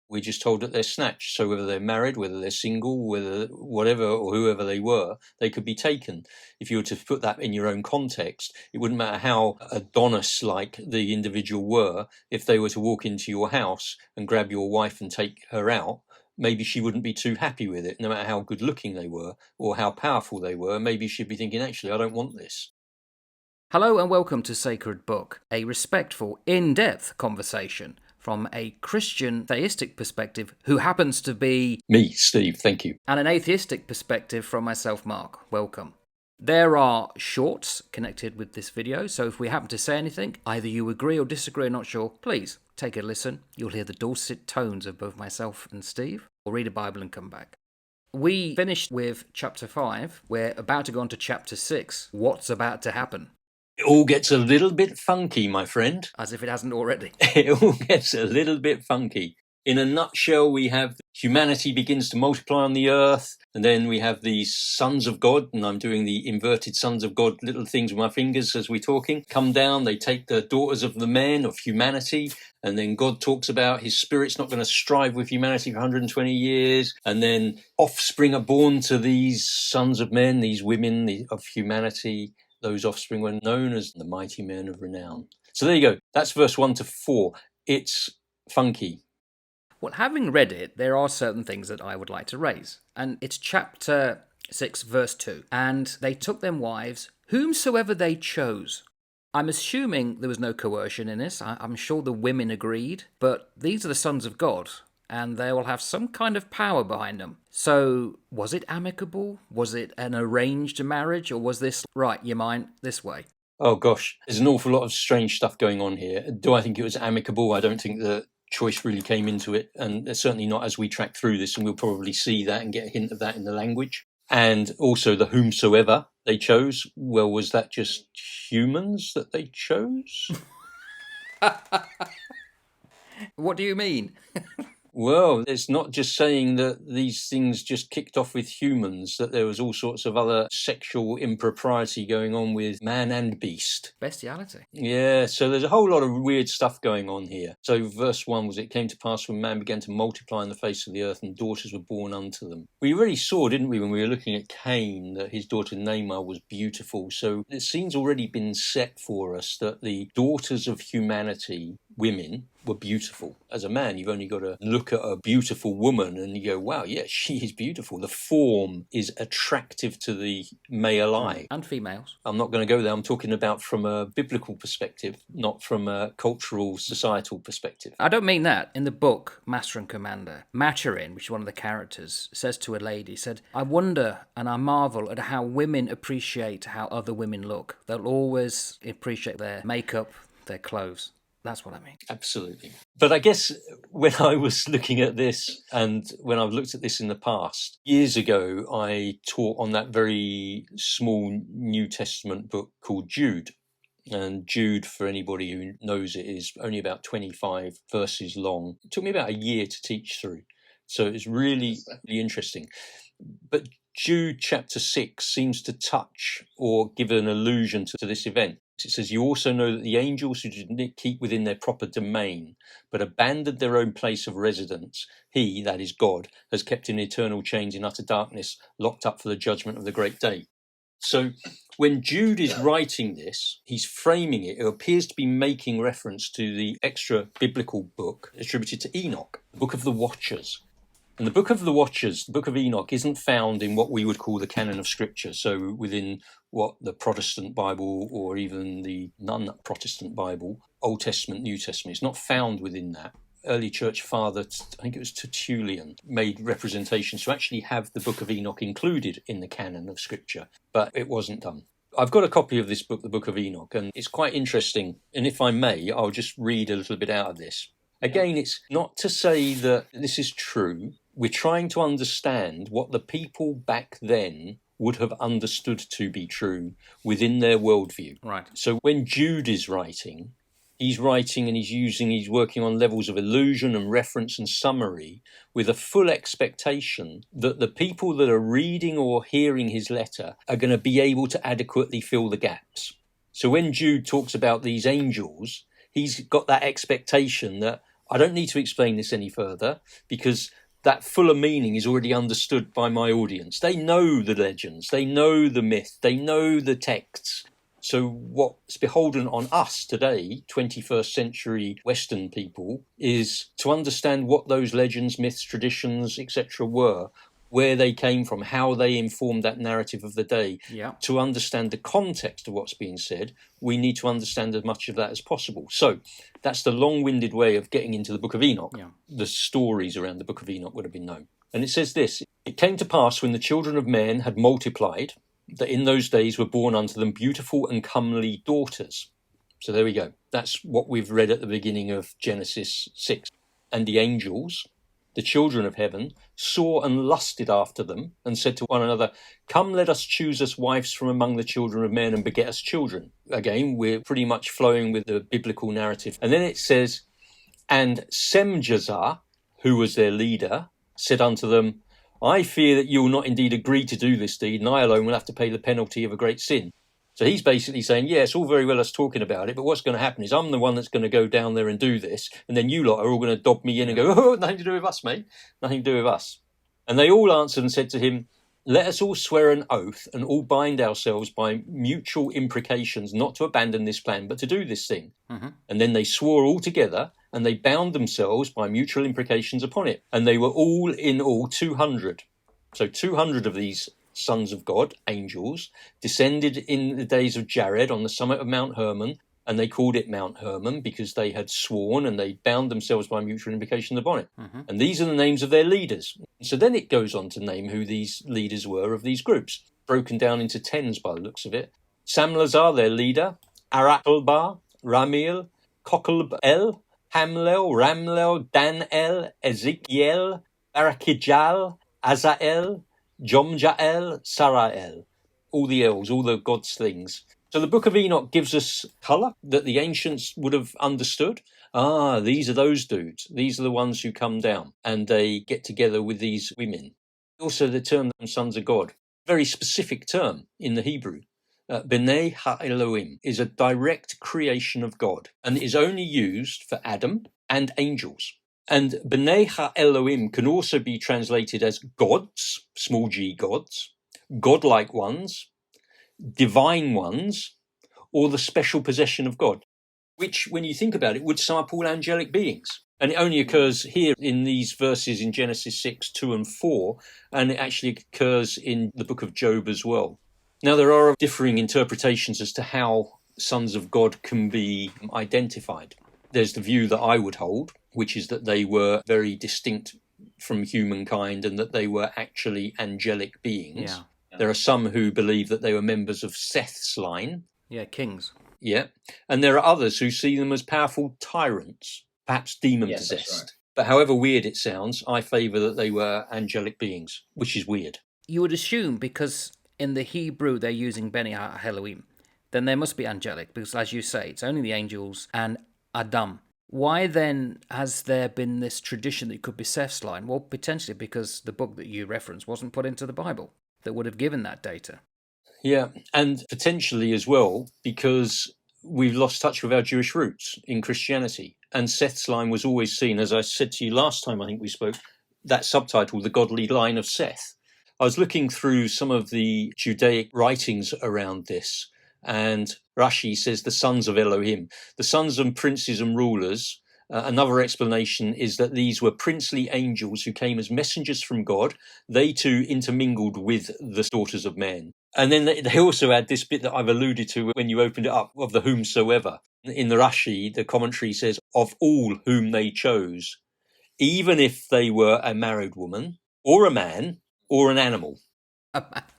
We're just told that they're snatched. So whether they're married, whether they're single, whether whatever or whoever they were, they could be taken. If you were to put that in your own context, it wouldn't matter how Adonis-like the individual were. If they were to walk into your house and grab your wife and take her out, maybe she wouldn't be too happy with it, no matter how good looking they were or how powerful they were. Maybe she'd be thinking, actually, I don't want this. Hello and welcome to Sacred Book, a respectful, in-depth conversation from a Christian theistic perspective who happens to be... Me, Steve, thank you. And an atheistic perspective from myself, Mark. Welcome. There are shorts connected with this video, so if we happen to say anything, either you agree or disagree or not sure, please take a listen. You'll hear the dulcet tones of both myself and Steve, or read a Bible and come back. We finished with chapter 5. We're about to go on to chapter 6. What's about to happen? It all gets a little bit funky, my friend. As if it hasn't already. It all gets a little bit funky. In a nutshell, we have humanity begins to multiply on the earth, and then we have these sons of God, and I'm doing the inverted sons of God little things with my fingers as we're talking, come down, they take the daughters of the men of humanity, and then God talks about his spirit's not going to strive with humanity for 120 years, and then offspring are born to these sons of men, these women of humanity. Those offspring were known as the mighty men of renown. So there you go. That's verse 1 to 4. It's funky. Well, having read it, there are certain things that I would like to raise. And it's chapter 6, verse 2. And they took them wives, whomsoever they chose. I'm assuming there was no coercion in this. I'm sure the women agreed. But these are the sons of God, and they will have some kind of power behind them. So, was it amicable? Was it an arranged marriage? Or was this, right, you're mine, this way? Oh, gosh. There's an awful lot of strange stuff going on here. Do I think it was amicable? I don't think the choice really came into it. And certainly not as we track through this. And we'll probably see that and get a hint of that in the language. And also the whomsoever they chose. Well, was that just humans that they chose? What do you mean? Well, it's not just saying that these things just kicked off with humans, that there was all sorts of other sexual impropriety going on with man and beast. Bestiality. Yeah, so there's a whole lot of weird stuff going on here. So verse 1 was, it came to pass when man began to multiply on the face of the earth and daughters were born unto them. We already saw, didn't we, when we were looking at Cain, that his daughter Naamah was beautiful. So the scene's already been set for us that the daughters of humanity, women, were beautiful. As a man, you've only got to look at a beautiful woman and you go, wow, yeah, she is beautiful. The form is attractive to the male eye. And females. I'm not going to go there. I'm talking about from a biblical perspective, not from a cultural, societal perspective. I don't mean that. In the book, Master and Commander, Maturin, which is one of the characters, says to a lady, said, I wonder and I marvel at how women appreciate how other women look. They'll always appreciate their makeup, their clothes. That's what I mean. Absolutely. But I guess when I was looking at this and when I've looked at this in the past, years ago, I taught on that very small New Testament book called Jude. And Jude, for anybody who knows it, is only about 25 verses long. It took me about a year to teach through. So it's really, really interesting. But Jude chapter 6 seems to touch or give an allusion to this event. It says, you also know that the angels who did not keep within their proper domain, but abandoned their own place of residence, he, that is God, has kept in eternal chains in utter darkness, locked up for the judgment of the great day. So when Jude is writing this, he's framing it. It appears to be making reference to the extra biblical book attributed to Enoch, the Book of the Watchers. And the Book of the Watchers, the Book of Enoch, isn't found in what we would call the canon of Scripture. So within what the Protestant Bible or even the non-Protestant Bible, Old Testament, New Testament, it's not found within that. Early church father, I think it was Tertullian, made representations to actually have the Book of Enoch included in the canon of Scripture, but it wasn't done. I've got a copy of this book, the Book of Enoch, and it's quite interesting. And if I may, I'll just read a little bit out of this. Again, it's not to say that this is true. We're trying to understand what the people back then would have understood to be true within their worldview. Right. So when Jude is writing and he's working on levels of illusion and reference and summary with a full expectation that the people that are reading or hearing his letter are going to be able to adequately fill the gaps. So when Jude talks about these angels, he's got that expectation that I don't need to explain this any further because that fuller meaning is already understood by my audience. They know the legends, they know the myth, they know the texts. So what's beholden on us today, 21st century Western people, is to understand what those legends, myths, traditions, etc. were, where they came from, how they informed that narrative of the day. Yeah. To understand the context of what's being said, we need to understand as much of that as possible. So that's the long-winded way of getting into the Book of Enoch. Yeah. The stories around the Book of Enoch would have been known. And it says this: "It came to pass when the children of men had multiplied, that in those days were born unto them beautiful and comely daughters." So there we go. That's what we've read at the beginning of Genesis 6. "And the angels, the children of heaven, saw and lusted after them, and said to one another, Come, let us choose us wives from among the children of men, and beget us children." Again, we're pretty much flowing with the biblical narrative. And then it says, "And Semjazar, who was their leader, said unto them, I fear that you will not indeed agree to do this deed, and I alone will have to pay the penalty of a great sin." So he's basically saying, yeah, it's all very well us talking about it, but what's going to happen is I'm the one that's going to go down there and do this, and then you lot are all going to dob me in and go, "Oh, nothing to do with us, mate. Nothing to do with us." And they all answered and said to him, "Let us all swear an oath and all bind ourselves by mutual imprecations not to abandon this plan, but to do this thing." And then they swore all together, and they bound themselves by mutual imprecations upon it. And they were all in all 200. So 200 of these sons of God, angels, descended in the days of Jared on the summit of Mount Hermon, and they called it Mount Hermon because they had sworn and they bound themselves by mutual imprecation upon it. And these are the names of their leaders. So then it goes on to name who these leaders were of these groups, broken down into tens by the looks of it. Samlazar, their leader, Arakelbar, Ramil, Kokelbel, Hamlel, Ramlel, Danel, Ezekiel, Barakijal, Azael, Jomjael, Sarael, all the Els, all the God's things. So the Book of Enoch gives us colour that the ancients would have understood. Ah, these are those dudes. These are the ones who come down and they get together with these women. Also, the term sons of God, very specific term in the Hebrew. B'nai ha-Elohim is a direct creation of God and is only used for Adam and angels. And B'nai ha-Elohim can also be translated as gods, small g gods, godlike ones, divine ones, or the special possession of God, which, when you think about it, would sum up all angelic beings. And it only occurs here in these verses in Genesis 6, 2 and 4, and it actually occurs in the book of Job as well. Now, there are differing interpretations as to how sons of God can be identified. There's the view that I would hold, which is that they were very distinct from humankind and that they were actually angelic beings. Yeah. There are some who believe that they were members of Seth's line. Yeah, kings. Yeah. And there are others who see them as powerful tyrants, perhaps demon-possessed. Yes, right. But however weird it sounds, I favour that they were angelic beings, which is weird. You would assume because in the Hebrew they're using B'nai ha-Elohim, then they must be angelic because, as you say, it's only the angels and Adam. Why then has there been this tradition that it could be Seth's line? Well, potentially because the book that you reference wasn't put into the Bible that would have given that data. Yeah, and potentially as well because we've lost touch with our Jewish roots in Christianity. And Seth's line was always seen, as I said to you last time I think we spoke, that subtitle, The Godly Line of Seth. I was looking through some of the Judaic writings around this, and Rashi says the sons of Elohim, the sons and princes and rulers. Another explanation is that these were princely angels who came as messengers from God. They too intermingled with the daughters of men. And then they also add this bit that I've alluded to when you opened it up, of the whomsoever. In the Rashi, the commentary says, of all whom they chose, even if they were a married woman or a man or an animal.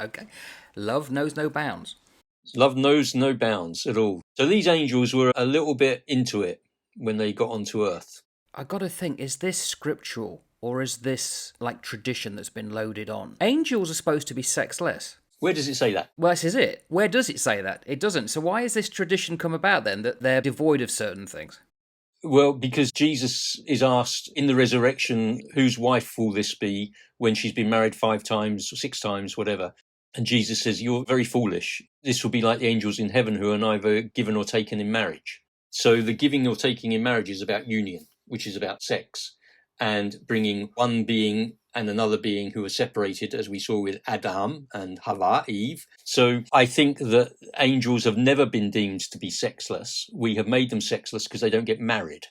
Okay. Love knows no bounds. Love knows no bounds at all. So these angels were a little bit into it when they got onto Earth. I got to think, is this scriptural or is this like tradition that's been loaded on? Angels are supposed to be sexless. Where does it say that? Well, this is it. Where does it say that? It doesn't. So why has this tradition come about then, that they're devoid of certain things? Well, because Jesus is asked in the resurrection, whose wife will this be when she's been married 5 times, 6 times, whatever. And Jesus says, you're very foolish. This will be like the angels in heaven who are neither given or taken in marriage. So the giving or taking in marriage is about union. which is about sex, and bringing one being and another being who are separated, as we saw with Adam and Hava, Eve. So I think that angels have never been deemed to be sexless. We have made them sexless because they don't get married.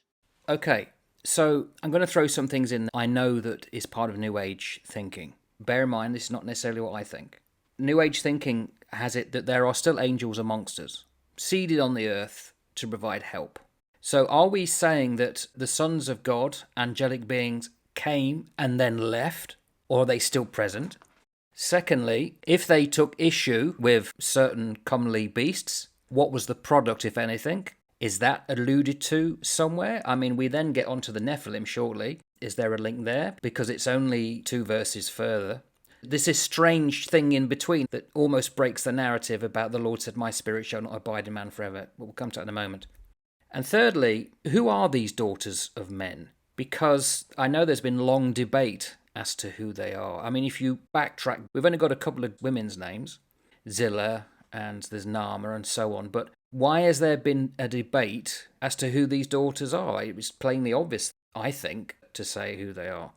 Okay, so I'm going to throw some things in I know that is part of New Age thinking. Bear in mind, this is not necessarily what I think. New Age thinking has it that there are still angels amongst us, seeded on the earth to provide help. So are we saying that the sons of God, angelic beings, came and then left, or are they still present? Secondly, if they took issue with certain commonly beasts, what was the product, if anything? Is that alluded to somewhere? I mean, we then get onto the Nephilim shortly. Is there a link there? Because it's only 2 verses further. This is strange thing in between that almost breaks the narrative about the Lord said, my spirit shall not abide in man forever. We'll come to that in a moment. And thirdly, who are these daughters of men? Because I know there's been long debate as to who they are. I mean, if you backtrack, we've only got a couple of women's names, Zillah, and there's Nama and so on. But why has there been a debate as to who these daughters are? It was plainly obvious, I think, to say who they are.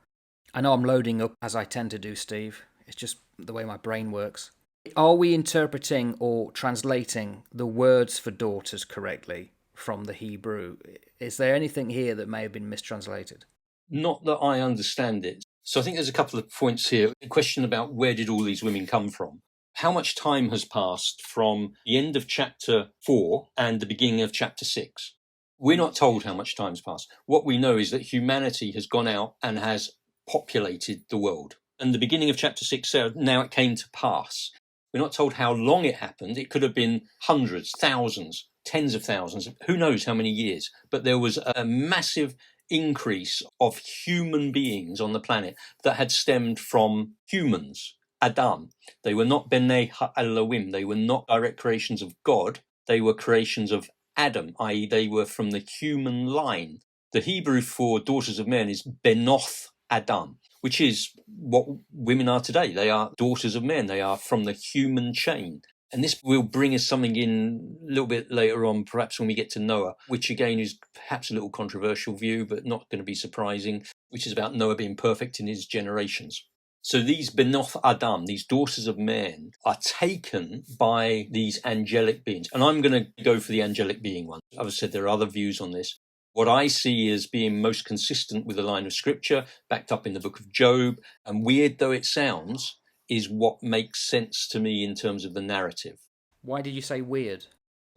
I know I'm loading up, as I tend to do, Steve. It's just the way my brain works. Are we interpreting or translating the words for daughters correctly from the Hebrew? Is there anything here that may have been mistranslated? Not that I understand it. So I think there's a couple of points here. A question about where did all these women come from? How much time has passed from the end of chapter 4 and the beginning of chapter 6? We're not told how much time's passed. What we know is that humanity has gone out and has populated the world. And the beginning of chapter 6 said, now it came to pass. We're not told how long it happened. It could have been hundreds, thousands, tens of thousands, who knows how many years. But there was a massive increase of human beings on the planet that had stemmed from humans, Adam. They were not B'nai Ha'Elohim. They were not direct creations of God. They were creations of Adam, i.e. they were from the human line. The Hebrew for daughters of men is Benoth Adam, which is what women are today. They are daughters of men. They are from the human chain. And this will bring us something in a little bit later on, perhaps when we get to Noah, which again is perhaps a little controversial view, but not going to be surprising, which is about Noah being perfect in his generations. So these Benoth Adam, these daughters of men, are taken by these angelic beings. And I'm going to go for the angelic being one. I've said there are other views on this. What I see as being most consistent with the line of scripture, backed up in the book of Job, and weird though it sounds, is what makes sense to me in terms of the narrative. Why did you say weird?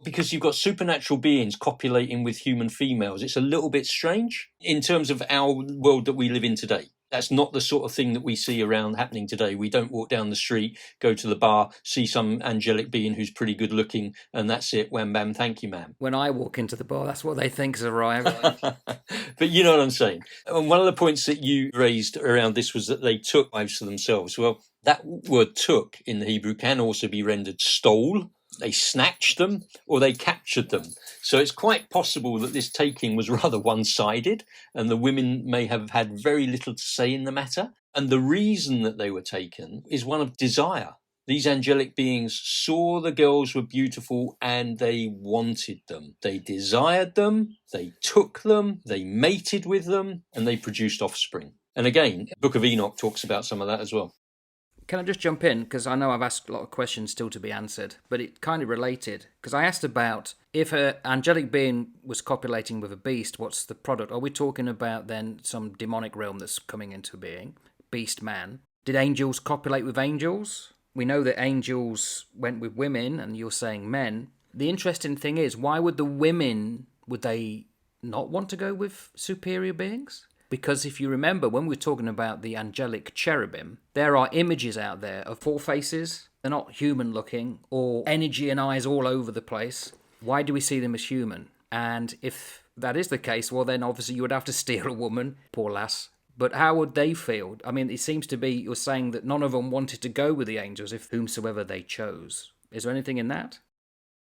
Because you've got supernatural beings copulating with human females. It's a little bit strange in terms of our world that we live in today. That's not the sort of thing that we see around happening today. We don't walk down the street, go to the bar, see some angelic being who's pretty good looking, and that's it. Wham, bam, thank you, ma'am. When I walk into the bar, that's what they think's arrived. But you know what I'm saying. And one of the points that you raised around this was that they took wives to themselves. Well, that word took in the Hebrew can also be rendered stole. They snatched them or they captured them. So it's quite possible that this taking was rather one-sided and the women may have had very little to say in the matter. And the reason that they were taken is one of desire. These angelic beings saw the girls were beautiful and they wanted them. They desired them, they took them, they mated with them, and they produced offspring. And again, Book of Enoch talks about some of that as well. Can I just jump in? Because I know I've asked a lot of questions still to be answered, but it kind of related. Because I asked about if an angelic being was copulating with a beast, what's the product? Are we talking about then some demonic realm that's coming into being? Beast man. Did angels copulate with angels? We know that angels went with women, and you're saying men. The interesting thing is, why would the women, would they not want to go with superior beings? Because if you remember, when we're talking about the angelic cherubim, there are images out there of 4 faces. They're not human looking, or energy and eyes all over the place. Why do we see them as human? And if that is the case, well then obviously you would have to steal a woman, poor lass. But how would they feel? I mean, it seems to be you're saying that none of them wanted to go with the angels if whomsoever they chose. Is there anything in that?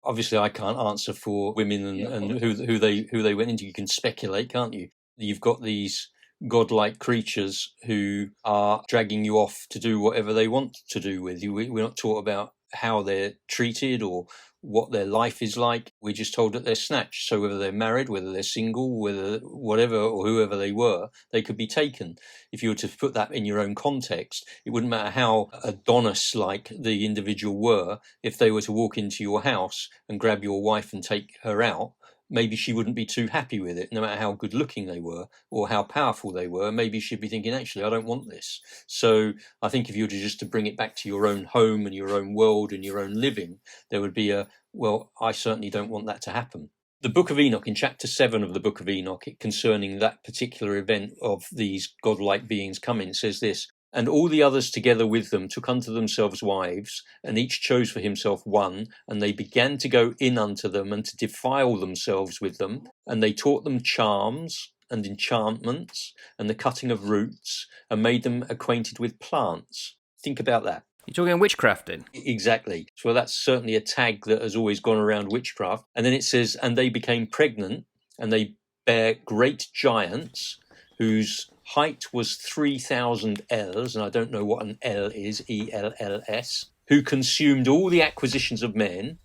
Obviously, I can't answer for women and who they went into. You can speculate, can't you? You've got these godlike creatures who are dragging you off to do whatever they want to do with you. We're not taught about how they're treated or what their life is like. We're just told that they're snatched. So whether they're married, whether they're single, whether whatever or whoever they were, they could be taken. If you were to put that in your own context, it wouldn't matter how Adonis-like the individual were. If they were to walk into your house and grab your wife and take her out, maybe she wouldn't be too happy with it, no matter how good looking they were or how powerful they were. Maybe she'd be thinking, actually, I don't want this. So I think if you were to bring it back to your own home and your own world and your own living, there would be well, I certainly don't want that to happen. The Book of Enoch, in chapter 7 of the Book of Enoch, concerning that particular event of these godlike beings coming, it says this: "And all the others together with them took unto themselves wives, and each chose for himself one, and they began to go in unto them, and to defile themselves with them. And they taught them charms and enchantments, and the cutting of roots, and made them acquainted with plants." Think about that. You're talking witchcrafting? Exactly. So that's certainly a tag that has always gone around witchcraft. And then it says, "And they became pregnant, and they bare great giants, whose height was 3,000 ells," and I don't know what an ell is, ELLS, "who consumed all the acquisitions of men.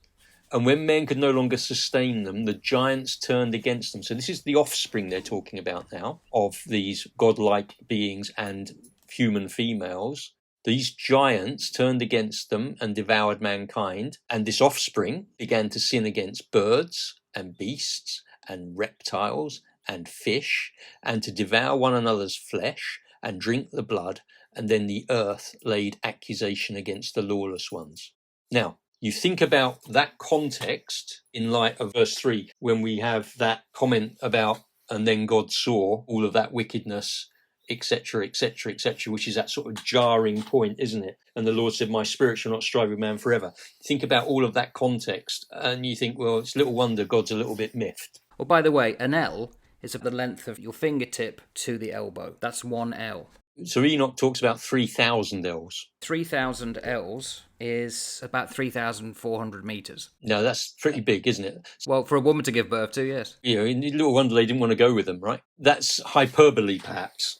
And when men could no longer sustain them, the giants turned against them." So this is the offspring they're talking about now of these godlike beings and human females. These giants turned against them and devoured mankind, and this offspring began to sin against birds and beasts and reptiles and fish, and to devour one another's flesh and drink the blood, and then the earth laid accusation against the lawless ones. Now, you think about that context in light of verse 3, when we have that comment about, "And then God saw all of that wickedness," etc., etc., etc., which is that sort of jarring point, isn't it? "And the Lord said, My spirit shall not strive with man forever." Think about all of that context, and you think, well, it's little wonder God's a little bit miffed. Oh, by the way, an L is of the length of your fingertip to the elbow. That's one L. So Enoch talks about 3,000 ells. 3,000 L's is about 3,400 meters. No, that's pretty big, isn't it? Well, for a woman to give birth to, yes. You know, little wonder they didn't want to go with them, right? That's hyperbole, perhaps.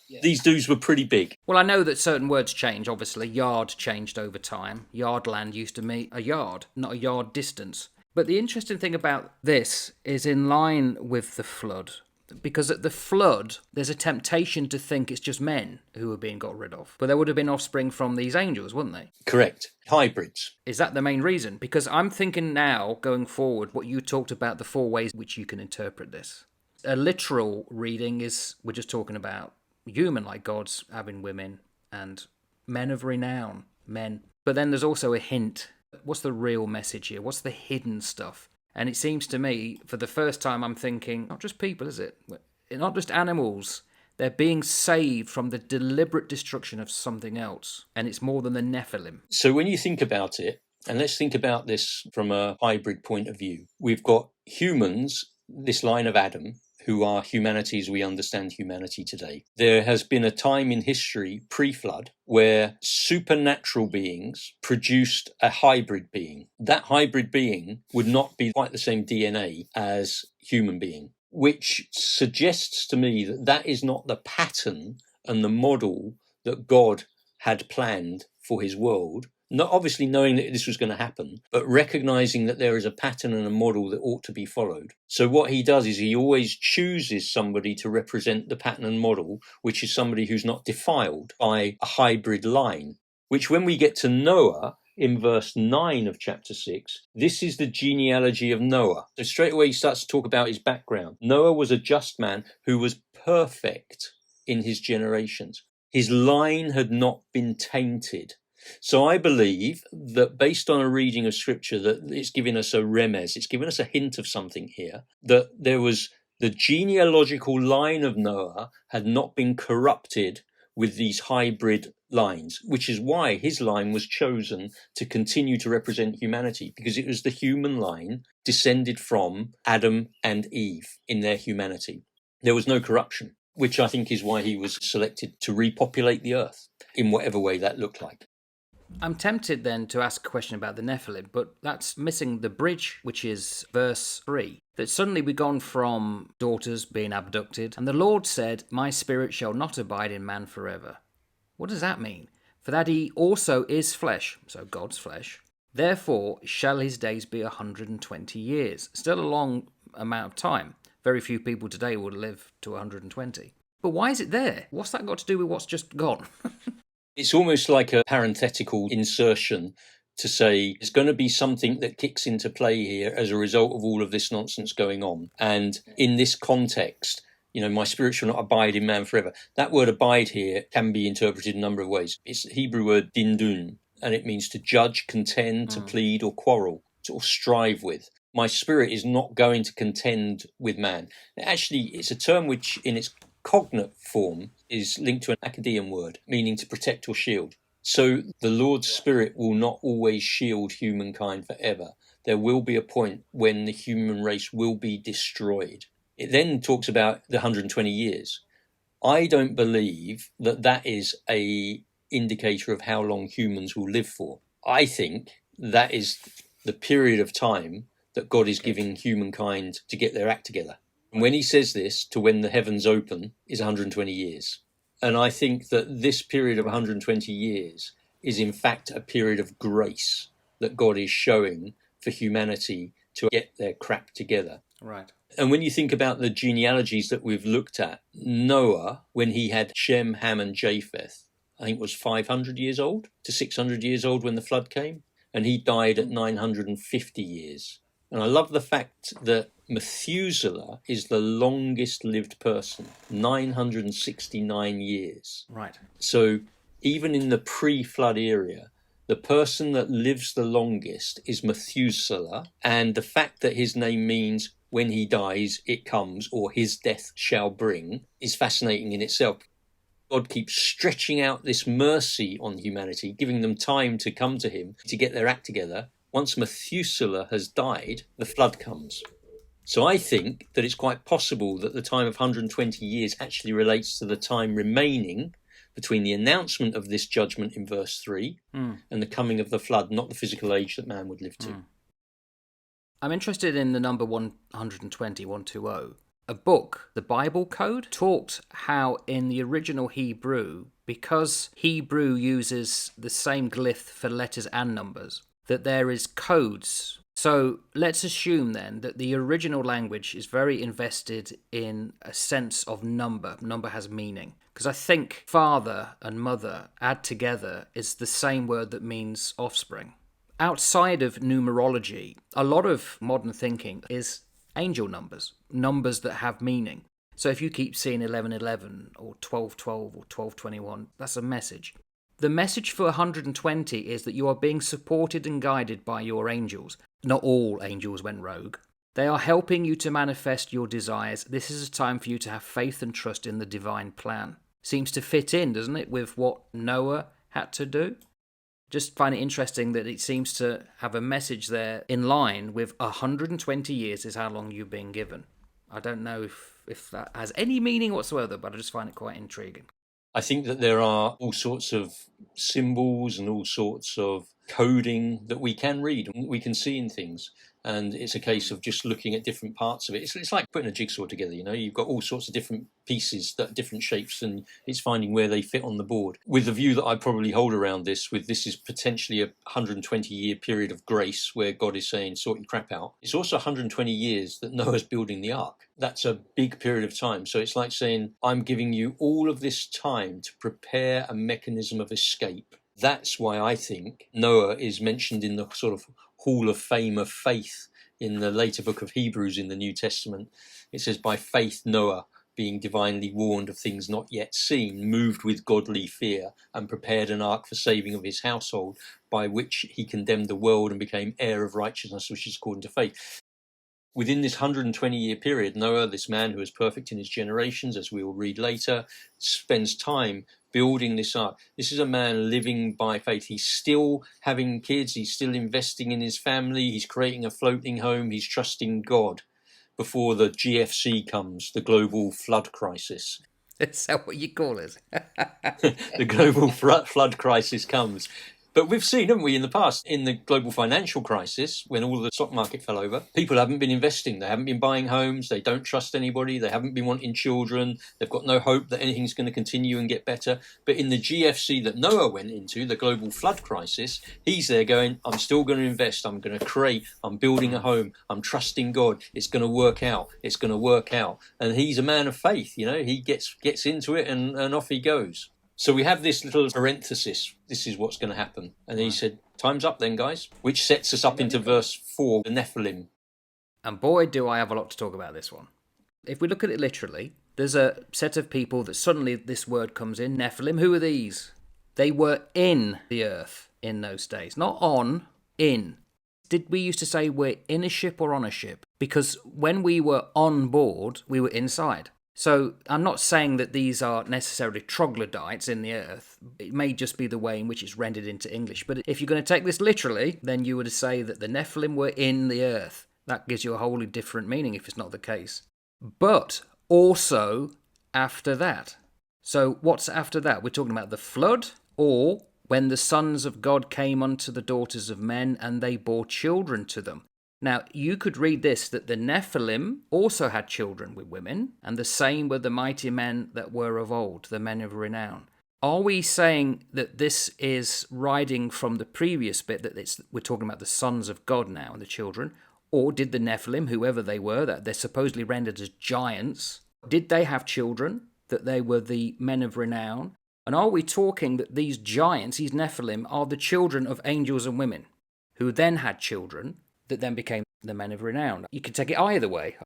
Yeah. These dudes were pretty big. Well, I know that certain words change, obviously. Yard changed over time. Yardland used to mean a yard, not a yard distance. But the interesting thing about this is in line with the flood. Because at the flood, there's a temptation to think it's just men who are being got rid of. But there would have been offspring from these angels, wouldn't they? Correct. Hybrids. Is that the main reason? Because I'm thinking now, going forward, what you talked about, the 4 ways which you can interpret this. A literal reading is, we're just talking about human, like gods having women and men of renown, men. But then there's also a hint. What's the real message here? What's the hidden stuff? And it seems to me, for the first time, I'm thinking, not just people, is it? Not just animals. They're being saved from the deliberate destruction of something else. And it's more than the Nephilim. So when you think about it, and let's think about this from a hybrid point of view, we've got humans, this line of Adam, who are humanity as we understand humanity today. There has been a time in history, pre-flood, where supernatural beings produced a hybrid being. That hybrid being would not be quite the same DNA as human being, which suggests to me that that is not the pattern and the model that God had planned for his world. Not obviously knowing that this was going to happen, but recognizing that there is a pattern and a model that ought to be followed. So what he does is he always chooses somebody to represent the pattern and model, which is somebody who's not defiled by a hybrid line, which when we get to Noah, in verse 9 of chapter 6, this is the genealogy of Noah. So straight away he starts to talk about his background. Noah was a just man who was perfect in his generations. His line had not been tainted. So I believe that based on a reading of scripture, that it's giving us a remez, it's giving us a hint of something here, that there was the genealogical line of Noah had not been corrupted with these hybrid lines, which is why his line was chosen to continue to represent humanity, because it was the human line descended from Adam and Eve in their humanity. There was no corruption, which I think is why he was selected to repopulate the earth in whatever way that looked like. I'm tempted then to ask a question about the Nephilim, but that's missing the bridge, which is verse 3. That suddenly we've gone from daughters being abducted, and the Lord said, My spirit shall not abide in man forever. What does that mean? For that he also is flesh, so God's flesh. Therefore shall his days be 120 years. Still a long amount of time. Very few people today will live to 120. But why is it there? What's that got to do with what's just gone? It's almost like a parenthetical insertion to say there's going to be something that kicks into play here as a result of all of this nonsense going on. And in this context, my spirit shall not abide in man forever. That word abide here can be interpreted a number of ways. It's the Hebrew word dindun, and it means to judge, contend, to plead or quarrel, or strive with. My spirit is not going to contend with man. Actually, it's a term which in its cognate form is linked to an Akkadian word, meaning to protect or shield. So the Lord's Spirit will not always shield humankind forever. There will be a point when the human race will be destroyed. It then talks about the 120 years. I don't believe that that is a indicator of how long humans will live for. I think that is the period of time that God is giving humankind to get their act together. And when he says this, to when the heavens open, is 120 years. And I think that this period of 120 years is in fact a period of grace that God is showing for humanity to get their crap together. Right. And when you think about the genealogies that we've looked at, Noah, when he had Shem, Ham and Japheth, I think was 500 years old to 600 years old when the flood came. And he died at 950 years. And I love the fact that Methuselah is the longest lived person, 969 years. Right. So even in the pre-flood era, the person that lives the longest is Methuselah. And the fact that his name means when he dies, it comes, or his death shall bring, is fascinating in itself. God keeps stretching out this mercy on humanity, giving them time to come to him, to get their act together. Once Methuselah has died, the flood comes. So I think that it's quite possible that the time of 120 years actually relates to the time remaining between the announcement of this judgment in verse 3 and the coming of the flood, not the physical age that man would live to. I'm interested in the number 120, 120. A book, the Bible Code, talked how in the original Hebrew, because Hebrew uses the same glyph for letters and numbers, that there is codes. So let's assume then that the original language is very invested in a sense of number. Number has meaning. Because I think father and mother add together is the same word that means offspring. Outside of numerology, a lot of modern thinking is angel numbers, numbers that have meaning. So if you keep seeing 1111 or 1212 or 1221, that's a message. The message for 120 is that you are being supported and guided by your angels. Not all angels went rogue. They are helping you to manifest your desires. This is a time for you to have faith and trust in the divine plan. Seems to fit in, doesn't it, with what Noah had to do? Just find it interesting that it seems to have a message there in line with 120 years is how long you've been given. I don't know if that has any meaning whatsoever, but I just find it quite intriguing. I think that there are all sorts of symbols and all sorts of coding that we can read and we can see in things. And it's a case of just looking at different parts of it. It's like putting a jigsaw together, You've got all sorts of different pieces that are different shapes and it's finding where they fit on the board. With the view that I probably hold around this, this is potentially a 120-year period of grace where God is saying, sort your crap out. It's also 120 years that Noah's building the ark. That's a big period of time. So it's like saying, I'm giving you all of this time to prepare a mechanism of escape. That's why I think Noah is mentioned in the sort of Hall of Fame of faith in the later book of Hebrews in the New Testament. It says, by faith Noah, being divinely warned of things not yet seen, moved with godly fear and prepared an ark for saving of his household, by which he condemned the world and became heir of righteousness, which is according to faith. Within this 120-year period, Noah, this man who is perfect in his generations, as we will read later, spends time building this ark. This is a man living by faith. He's still having kids. He's still investing in his family. He's creating a floating home. He's trusting God before the GFC comes, the global flood crisis. Is that what you call it? The global flood crisis comes. But we've seen, haven't we, in the past, in the global financial crisis, when all the stock market fell over, people haven't been investing. They haven't been buying homes. They don't trust anybody. They haven't been wanting children. They've got no hope that anything's going to continue and get better. But in the GFC that Noah went into, the global flood crisis, he's there going, I'm still going to invest. I'm going to create. I'm building a home. I'm trusting God. It's going to work out. It's going to work out. And he's a man of faith. He gets into it and off he goes. So we have this little parenthesis, this is what's going to happen. And he said, time's up then, guys, which sets us up into verse 4, the Nephilim. And boy, do I have a lot to talk about this one. If we look at it literally, there's a set of people that suddenly this word comes in, Nephilim. Who are these? They were in the earth in those days, not on, in. Did we used to say we're in a ship or on a ship? Because when we were on board, we were inside. So I'm not saying that these are necessarily troglodytes in the earth. It may just be the way in which it's rendered into English. But if you're going to take this literally, then you would say that the Nephilim were in the earth. That gives you a wholly different meaning if it's not the case. But also after that. So what's after that? We're talking about the flood, or when the sons of God came unto the daughters of men and they bore children to them. Now, you could read this, that the Nephilim also had children with women, and the same were the mighty men that were of old, the men of renown. Are we saying that this is riding from the previous bit, that we're talking about the sons of God now and the children? Or did the Nephilim, whoever they were, that they're supposedly rendered as giants, did they have children, that they were the men of renown? And are we talking that these giants, these Nephilim, are the children of angels and women, who then had children, that then became the men of renown? You can take it either way.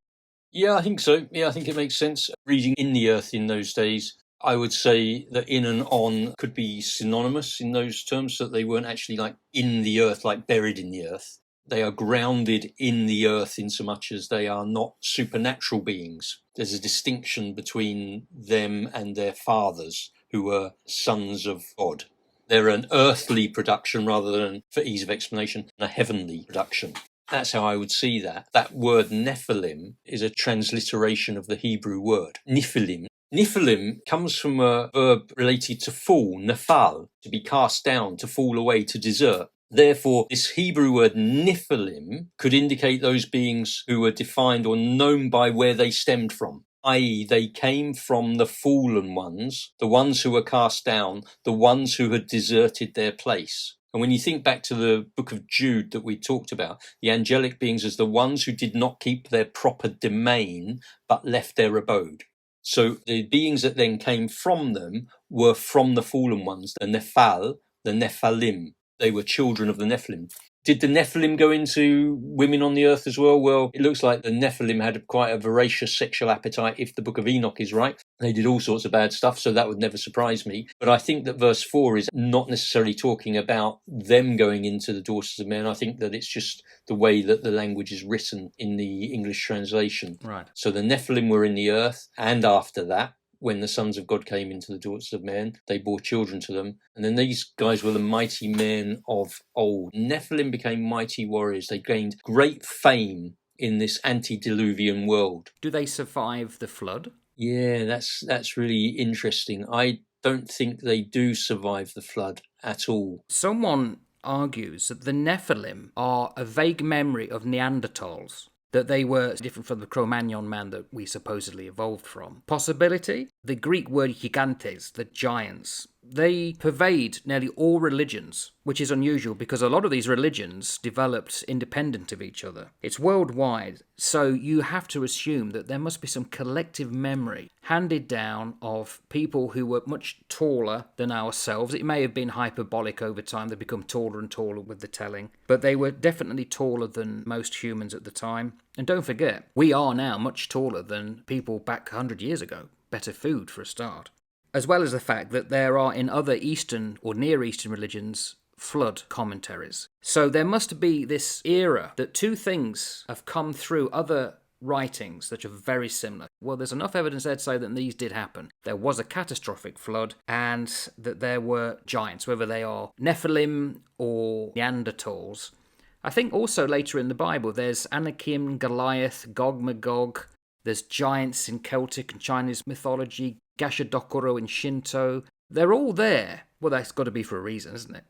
Yeah, I think so. Yeah, I think it makes sense. Reading in the earth in those days, I would say that in and on could be synonymous in those terms, that they weren't actually like in the earth, like buried in the earth. They are grounded in the earth in so much as they are not supernatural beings. There's a distinction between them and their fathers, who were sons of God. They're an earthly production rather than, for ease of explanation, a heavenly production. That's how I would see that. That word Nephilim is a transliteration of the Hebrew word Nephilim. Nephilim comes from a verb related to fall, nephal, to be cast down, to fall away, to desert. Therefore, this Hebrew word Nephilim could indicate those beings who were defined or known by where they stemmed from, i.e. they came from the fallen ones, the ones who were cast down, the ones who had deserted their place. And when you think back to the book of Jude that we talked about, the angelic beings as the ones who did not keep their proper domain, but left their abode. So the beings that then came from them were from the fallen ones, the Nephal, the Nephalim. They were children of the Nephilim. Did the Nephilim go into women on the earth as well? Well, it looks like the Nephilim had quite a voracious sexual appetite, if the Book of Enoch is right. They did all sorts of bad stuff, so that would never surprise me. But I think that verse 4 is not necessarily talking about them going into the daughters of men. I think that it's just the way that the language is written in the English translation. Right. So the Nephilim were in the earth, and after that, when the sons of God came into the daughters of men, they bore children to them. And then these guys were the mighty men of old. Nephilim became mighty warriors. They gained great fame in this antediluvian world. Do they survive the flood? Yeah, that's really interesting. I don't think they do survive the flood at all. Someone argues that the Nephilim are a vague memory of Neanderthals, that they were different from the Cro-Magnon man that we supposedly evolved from. Possibility? The Greek word gigantes, the giants, they pervade nearly all religions, which is unusual because a lot of these religions developed independent of each other. It's worldwide, so you have to assume that there must be some collective memory handed down of people who were much taller than ourselves. It may have been hyperbolic over time. They become taller and taller with the telling, but they were definitely taller than most humans at the time. And don't forget, we are now much taller than people back 100 years ago. Better food for a start. As well as the fact that there are in other Eastern or Near Eastern religions flood commentaries. So there must be this era that two things have come through other writings that are very similar. Well, there's enough evidence there to say that these did happen. There was a catastrophic flood and that there were giants, whether they are Nephilim or Neanderthals. I think also later in the Bible there's Anakim, Goliath, Gog, Magog. There's giants in Celtic and Chinese mythology, Gashadokuro in Shinto. They're all there. Well, that's got to be for a reason, isn't it?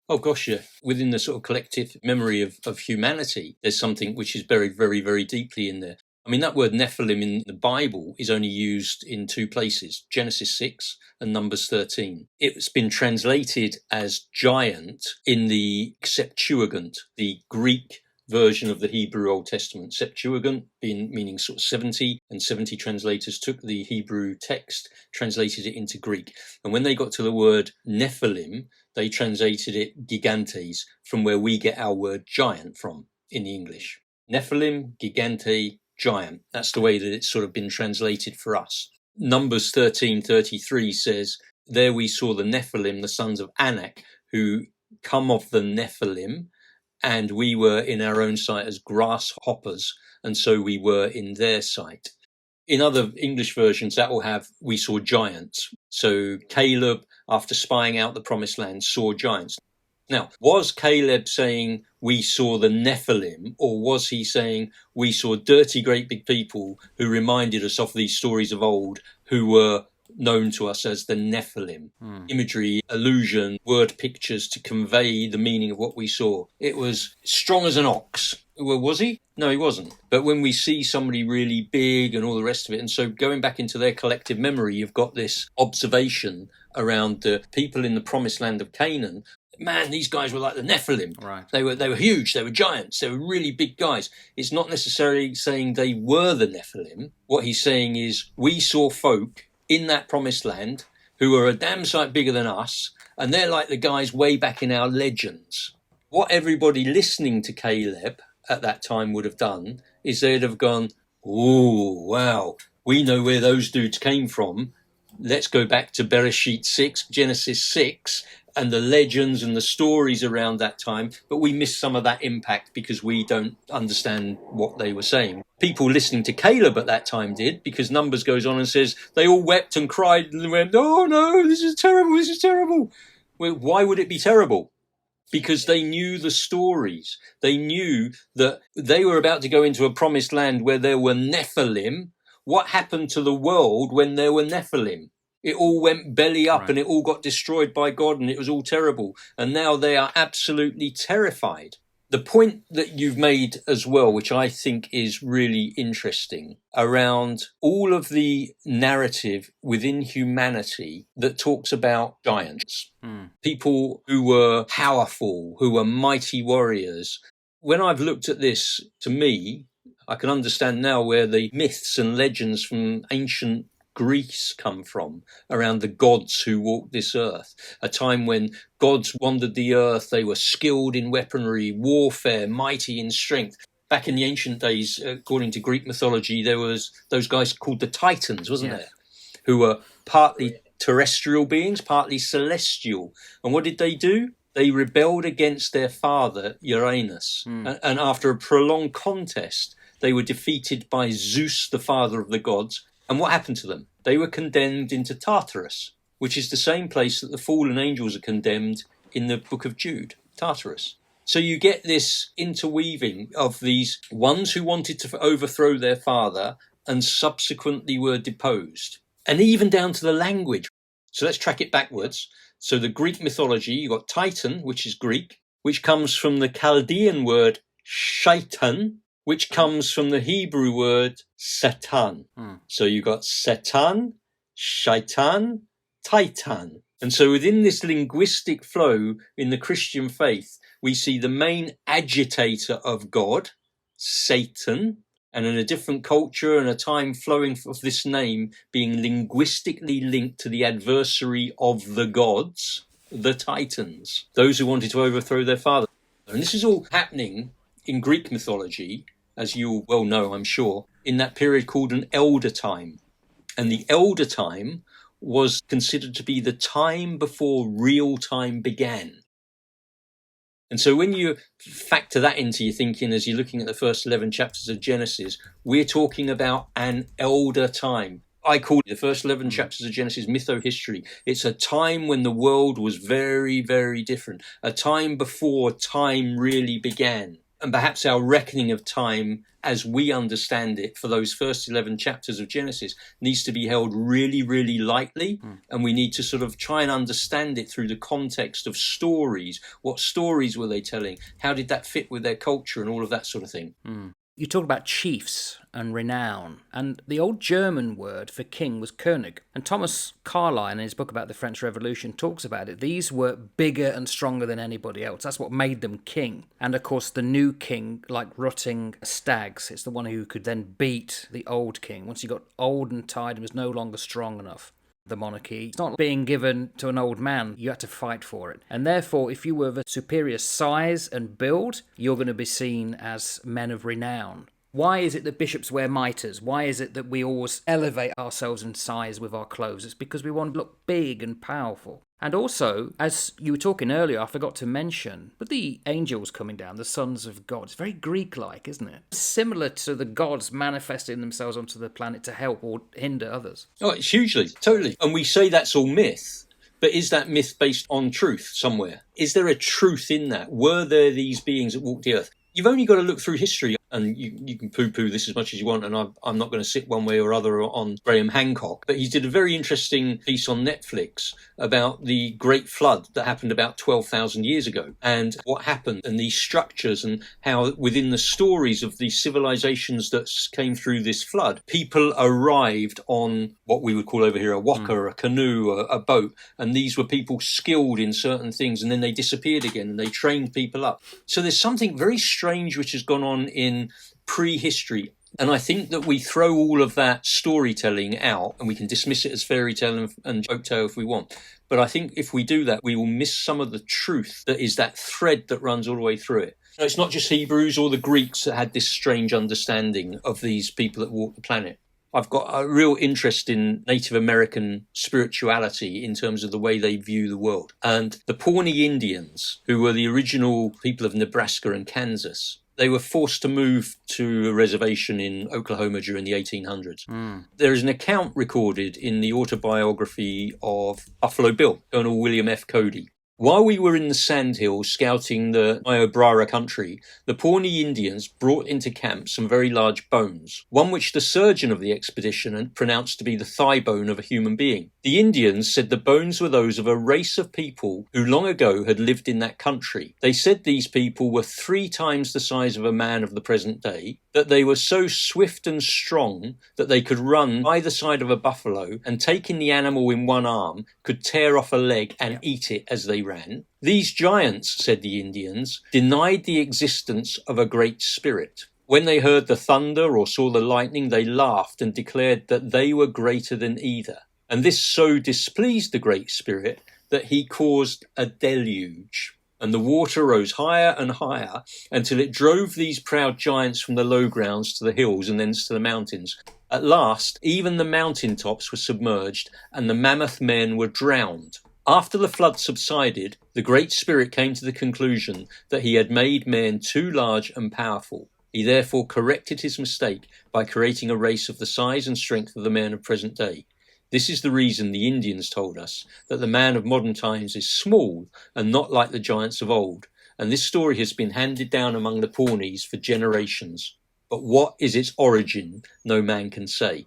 Oh gosh, yeah. Within the sort of collective memory of humanity, there's something which is buried very, very deeply in there. I mean, that word Nephilim in the Bible is only used in two places, Genesis 6 and Numbers 13. It's been translated as giant in the Septuagint, the Greek version of the Hebrew Old Testament. Septuagint being meaning sort of 70, and 70 translators took the Hebrew text, translated it into Greek. And when they got to the word Nephilim, they translated it gigantes, from where we get our word giant from in the English. Nephilim, gigante, giant. That's the way that it's sort of been translated for us. Numbers 13:33 says, there we saw the Nephilim, the sons of Anak, who come of the Nephilim, and we were in our own sight as grasshoppers, and so we were in their sight. In other English versions, that will have, we saw giants. So Caleb, after spying out the promised land, saw giants. Now, was Caleb saying we saw the Nephilim, or was he saying we saw dirty, great big people who reminded us of these stories of old, who were known to us as the Nephilim? Imagery, illusion, word pictures to convey the meaning of what we saw. It was strong as an ox. Well, was he? No, he wasn't. But when we see somebody really big and all the rest of it, and so going back into their collective memory, you've got this observation around the people in the promised land of Canaan. Man, these guys were like the Nephilim. Right. They were huge. They were giants. They were really big guys. It's not necessarily saying they were the Nephilim. What he's saying is we saw folk in that promised land who are a damn sight bigger than us, and they're like the guys way back in our legends. What everybody listening to Caleb at that time would have done is they'd have gone, oh, wow, we know where those dudes came from. Let's go back to Bereshit 6, Genesis 6, and the legends and the stories around that time, but we missed some of that impact because we don't understand what they were saying. People listening to Caleb at that time did, because Numbers goes on and says they all wept and cried and went, oh no, this is terrible, this is terrible. Well, why would it be terrible? Because they knew the stories. They knew that they were about to go into a promised land where there were Nephilim. What happened to the world when there were Nephilim? It all went belly up, right, and it all got destroyed by God, and it was all terrible. And now they are absolutely terrified. The point that you've made as well, which I think is really interesting, around all of the narrative within humanity that talks about giants, people who were powerful, who were mighty warriors. When I've looked at this, to me, I can understand now where the myths and legends from ancient Greece come from, around the gods who walked this earth, a time when gods wandered the earth. They were skilled in weaponry, warfare, mighty in strength. Back in the ancient days, according to Greek mythology, there was those guys called the Titans, wasn't there, who were partly terrestrial beings, partly celestial. And what did they do? They rebelled against their father, Uranus. And after a prolonged contest, they were defeated by Zeus, the father of the gods. And what happened to them? They were condemned into Tartarus, which is the same place that the fallen angels are condemned in the Book of Jude, Tartarus. So you get this interweaving of these ones who wanted to overthrow their father and subsequently were deposed, and even down to the language. So let's track it backwards. So the Greek mythology, you've got Titan, which is Greek, which comes from the Chaldean word shaitan, which comes from the Hebrew word Satan. So you've got Satan, Shaitan, Titan. And so within this linguistic flow in the Christian faith, we see the main agitator of God, Satan, and in a different culture and a time flowing of this name being linguistically linked to the adversary of the gods, the Titans, those who wanted to overthrow their father. And this is all happening in Greek mythology, as you well know, I'm sure, in that period called an elder time. And the elder time was considered to be the time before real time began. And so when you factor that into your thinking as you're looking at the first 11 chapters of Genesis, we're talking about an elder time. I call the first 11 chapters of Genesis mytho-history. It's a time when the world was very, very different, a time before time really began. And perhaps our reckoning of time as we understand it for those first 11 chapters of Genesis needs to be held really, really lightly. And we need to sort of try and understand it through the context of stories. What stories were they telling? How did that fit with their culture and all of that sort of thing? You talk about chiefs and renown, and the old German word for king was König. And Thomas Carlyle, in his book about the French Revolution, talks about it. These were bigger and stronger than anybody else. That's what made them king. And of course, the new king, like rutting stags, it's the one who could then beat the old king. Once he got old and tired and was no longer strong enough. The monarchy, it's not being given to an old man, you had to fight for it. And therefore, if you were of a superior size and build, you're going to be seen as men of renown. Why is it that bishops wear mitres? Why is it that we always elevate ourselves in size with our clothes? It's because we want to look big and powerful. And also, as you were talking earlier, I forgot to mention, but the angels coming down, the sons of God, it's very Greek-like, isn't it? Similar to the gods manifesting themselves onto the planet to help or hinder others. Oh, it's hugely, totally. And we say that's all myth, but is that myth based on truth somewhere? Is there a truth in that? Were there these beings that walked the earth? You've only got to look through history, and you can poo-poo this as much as you want, and I'm not going to sit one way or other on Graham Hancock, but he did a very interesting piece on Netflix about the Great Flood that happened about 12,000 years ago, and what happened, and these structures, and how within the stories of the civilizations that came through this flood, people arrived on what we would call over here a waka, a canoe, a boat, and these were people skilled in certain things, and then they disappeared again, and they trained people up. So there's something very strange which has gone on in prehistory. And I think that we throw all of that storytelling out, and we can dismiss it as fairy tale and joke tale if we want. But I think if we do that, we will miss some of the truth that is that thread that runs all the way through it. No, it's not just Hebrews or the Greeks that had this strange understanding of these people that walk the planet. I've got a real interest in Native American spirituality in terms of the way they view the world. And the Pawnee Indians, who were the original people of Nebraska and Kansas, they were forced to move to a reservation in Oklahoma during the 1800s. There is an account recorded in the autobiography of Buffalo Bill, Colonel William F. Cody. While we were in the Sandhills scouting the Niobrara country, the Pawnee Indians brought into camp some very large bones, one which the surgeon of the expedition had pronounced to be the thigh bone of a human being. The Indians said the bones were those of a race of people who long ago had lived in that country. They said these people were 3 times the size of a man of the present day, that they were so swift and strong that they could run either side of a buffalo and, taking the animal in one arm, could tear off a leg and eat it as they ran. These giants, said the Indians, denied the existence of a great spirit. When they heard the thunder or saw the lightning, they laughed and declared that they were greater than either. And this so displeased the Great Spirit that he caused a deluge. And the water rose higher and higher until it drove these proud giants from the low grounds to the hills and thence to the mountains. At last, even the mountain tops were submerged, and the mammoth men were drowned. After the flood subsided, the Great Spirit came to the conclusion that he had made men too large and powerful. He therefore corrected his mistake by creating a race of the size and strength of the men of present day. This is the reason the Indians told us that the man of modern times is small and not like the giants of old, and this story has been handed down among the Pawnees for generations. But what is its origin, no man can say.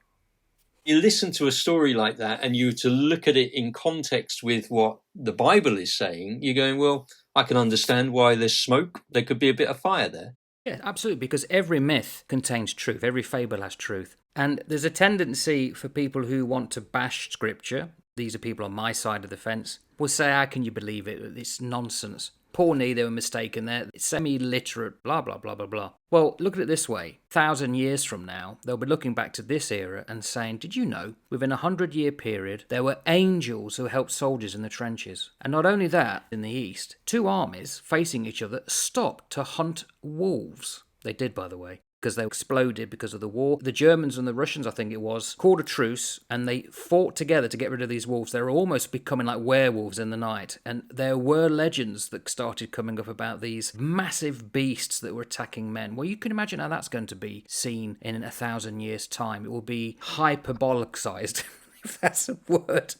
You listen to a story like that and you to look at it in context with what the Bible is saying, you're going, well, I can understand why there's smoke. There could be a bit of fire there. Yeah, absolutely, because every myth contains truth. Every fable has truth. And there's a tendency for people who want to bash scripture, these are people on my side of the fence, will say, how can you believe it? It's nonsense. Pawnee, they were mistaken there. It's semi-literate, blah, blah, blah, blah, blah. Well, look at it this way. 1,000 years from now, they'll be looking back to this era and saying, did you know, within a 100-year period, there were angels who helped soldiers in the trenches. And not only that, in the east, 2 armies facing each other stopped to hunt wolves. They did, by the way, because they exploded because of the war. The Germans and the Russians, I think it was, called a truce, and they fought together to get rid of these wolves. They were almost becoming like werewolves in the night. And there were legends that started coming up about these massive beasts that were attacking men. Well, you can imagine how that's going to be seen in 1,000 years' time. It will be hyperbolic-sized, if that's a word.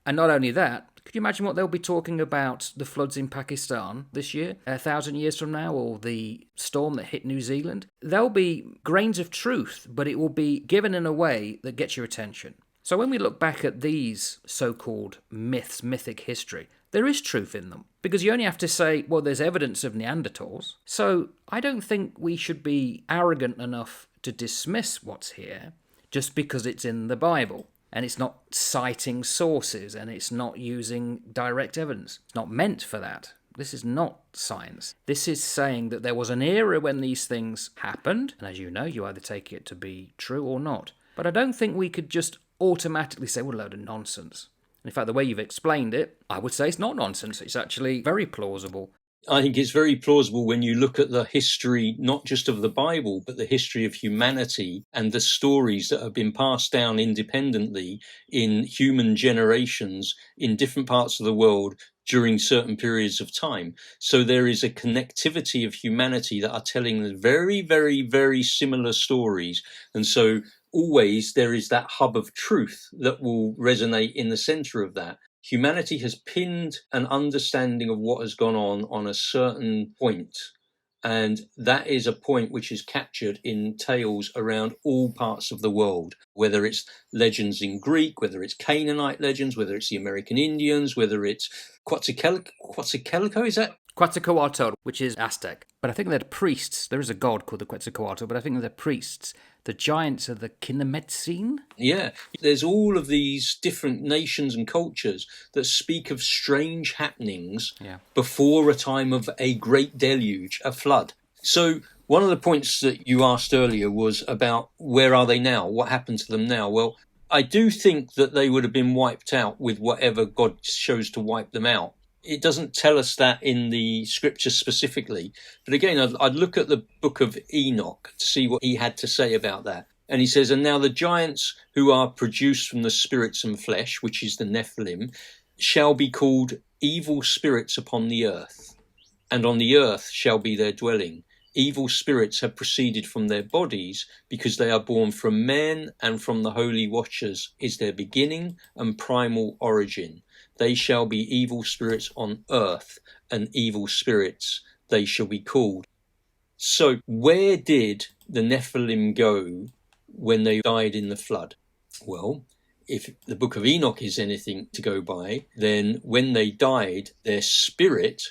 And not only that, Could you imagine what they'll be talking about the floods in Pakistan this year, 1,000 years from now, or the storm that hit New Zealand? There'll be grains of truth, but it will be given in a way that gets your attention. So when we look back at these so-called myths, mythic history, there is truth in them. Because you only have to say, well, there's evidence of Neanderthals. So I don't think we should be arrogant enough to dismiss what's here just because it's in the Bible. And it's not citing sources, and it's not using direct evidence. It's not meant for that. This is not science. This is saying that there was an era when these things happened, and as you know, you either take it to be true or not. But I don't think we could just automatically say, well, a load of nonsense. In fact, the way you've explained it, I would say it's not nonsense. It's actually very plausible. I think it's very plausible when you look at the history, not just of the Bible, but the history of humanity and the stories that have been passed down independently in human generations in different parts of the world during certain periods of time. So there is a connectivity of humanity that are telling very, very, very similar stories. And so always there is that hub of truth that will resonate in the center of that. Humanity has pinned an understanding of what has gone on a certain point. And that is a point which is captured in tales around all parts of the world, whether it's legends in Greek, whether it's Canaanite legends, whether it's the American Indians, whether it's Quetzalcoatl, is that? Quetzalcoatl, which is Aztec. But I think they're priests. There is a god called the Quetzalcoatl, but I think they're priests. The giants are the Kinemetzin. Yeah, there's all of these different nations and cultures that speak of strange happenings before a time of a great deluge, a flood. So one of the points that you asked earlier was about where are they now? What happened to them now? Well, I do think that they would have been wiped out with whatever God chose to wipe them out. It doesn't tell us that in the scriptures specifically. But again, I'd look at the Book of Enoch to see what he had to say about that. And he says, and now the giants who are produced from the spirits and flesh, which is the Nephilim, shall be called evil spirits upon the earth. And on the earth shall be their dwelling. Evil spirits have proceeded from their bodies because they are born from men, and from the holy watchers is their beginning and primal origin. They shall be evil spirits on earth, and evil spirits they shall be called. So where did the Nephilim go when they died in the flood? Well, if the Book of Enoch is anything to go by, then when they died, their spirit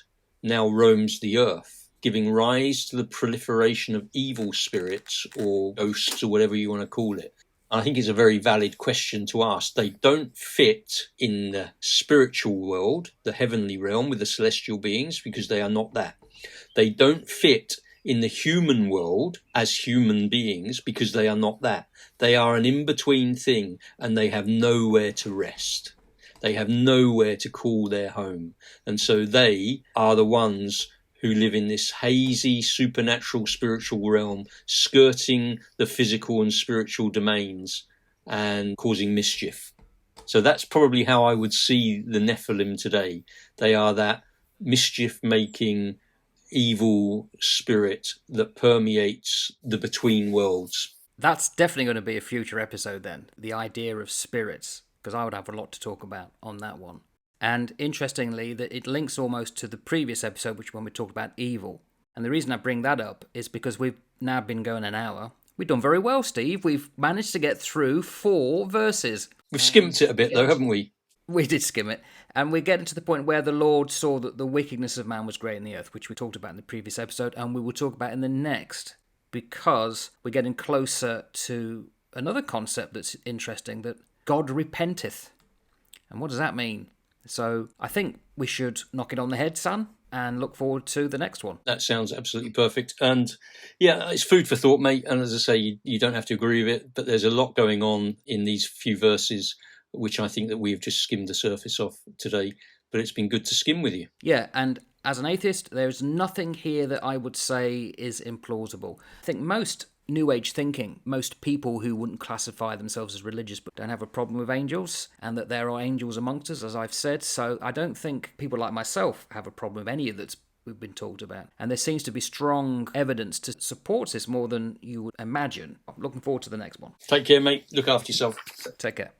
now roams the earth, giving rise to the proliferation of evil spirits or ghosts or whatever you want to call it. I think it's a very valid question to ask. They don't fit in the spiritual world, the heavenly realm with the celestial beings, because they are not that. They don't fit in the human world as human beings because they are not that. They are an in-between thing, and they have nowhere to rest. They have nowhere to call their home. And so they are the ones who live in this hazy, supernatural, spiritual realm, skirting the physical and spiritual domains and causing mischief. So that's probably how I would see the Nephilim today. They are that mischief-making, evil spirit that permeates the between worlds. That's definitely going to be a future episode then, the idea of spirits, because I would have a lot to talk about on that one. And interestingly, that it links almost to the previous episode, which when we talked about evil. And the reason I bring that up is because we've now been going an hour. We've done very well, Steve. We've managed to get through 4 verses. We've skimmed it a bit, though, haven't we? We did skim it. And we're getting to the point where the Lord saw that the wickedness of man was great in the earth, which we talked about in the previous episode, and we will talk about in the next, because we're getting closer to another concept that's interesting, that God repenteth. And what does that mean? So I think we should knock it on the head, son, and look forward to the next one. That sounds absolutely perfect. And yeah, it's food for thought, mate. And as I say, you don't have to agree with it, but there's a lot going on in these few verses, which I think that we've just skimmed the surface of today. But it's been good to skim with you. Yeah, and as an atheist, there's nothing here that I would say is implausible. I think most New Age thinking, most people who wouldn't classify themselves as religious but don't have a problem with angels, and that there are angels amongst us, as I've said. So I don't think people like myself have a problem with any of that we've been talked about. And there seems to be strong evidence to support this more than you would imagine. I'm looking forward to the next one. Take care, mate. Look after yourself. Take care.